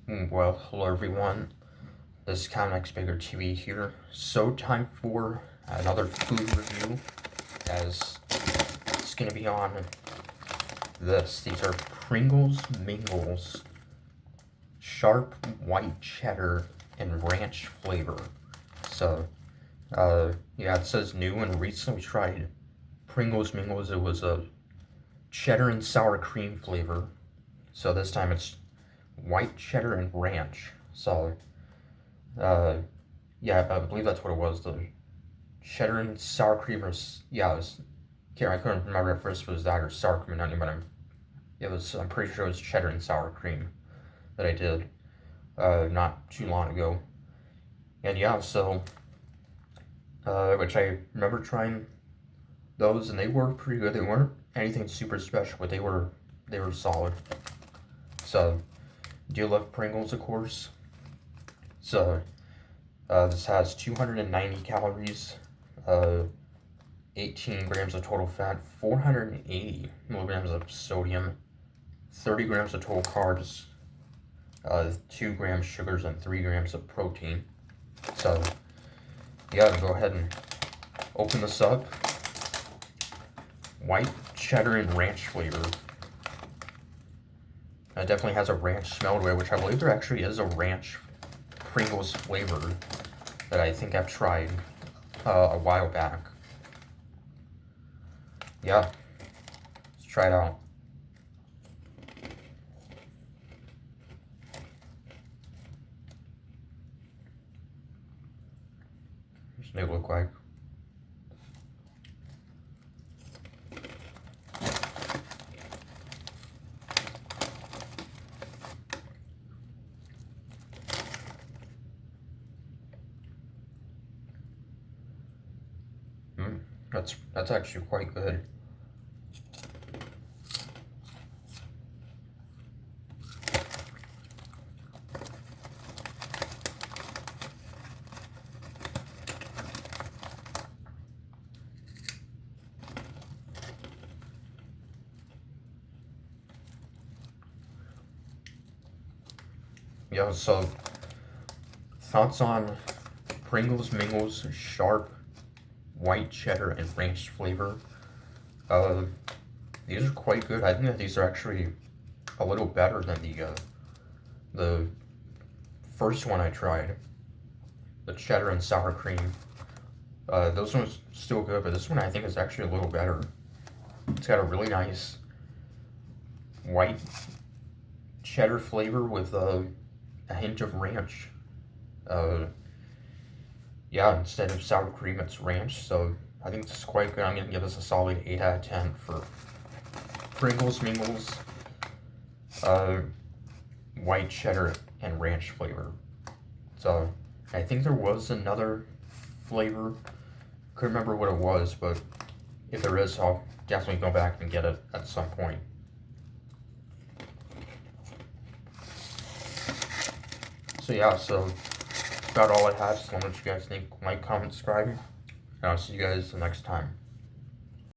Well, hello everyone. This is Comics Bigger TV here. So time for another food review, as it's gonna be on this. These are Pringles Mingles, sharp white cheddar and ranch flavor. So, yeah, it says new and recently tried Pringles Mingles. It was a cheddar and sour cream flavor. So this time it's white cheddar and ranch. So, uh, yeah, I believe that's what it was. The cheddar and sour cream, or yeah, I couldn't remember at first if it was that or sour cream and onion, but I'm pretty sure it was cheddar and sour cream that I did, not too long ago. And yeah, so, which I remember trying those, and they were pretty good. They weren't anything super special, but they were solid. So, do you love Pringles, of course? So, this has 290 calories, 18 grams of total fat, 480 milligrams of sodium, 30 grams of total carbs, 2 grams sugars, and 3 grams of protein. So, yeah, go ahead and open this up. White cheddar and ranch flavor. It definitely has a ranch smell to it, which I believe there actually is a ranch Pringles flavor that I think I've tried a while back. Yeah, let's try it out. Here's what they look like. That's actually quite good. Yeah, so thoughts on Pringles Mingles sharp white cheddar and ranch flavor. These are quite good. I think that these are actually a little better than the first one I tried, the cheddar and sour cream. Those ones still good, but this one I think is actually a little better. It's got a really nice white cheddar flavor with a hint of ranch. Yeah, instead of sour cream, it's ranch. So I think this is quite good. I'm gonna give this a solid 8 out of 10 for Pringles Mingles, white cheddar and ranch flavor. So I think there was another flavor. Couldn't remember what it was, but if there is, I'll definitely go back and get it at some point. So yeah, so about all I have. So let me know what you guys think. Like, comment, subscribe, and I'll see you guys the next time.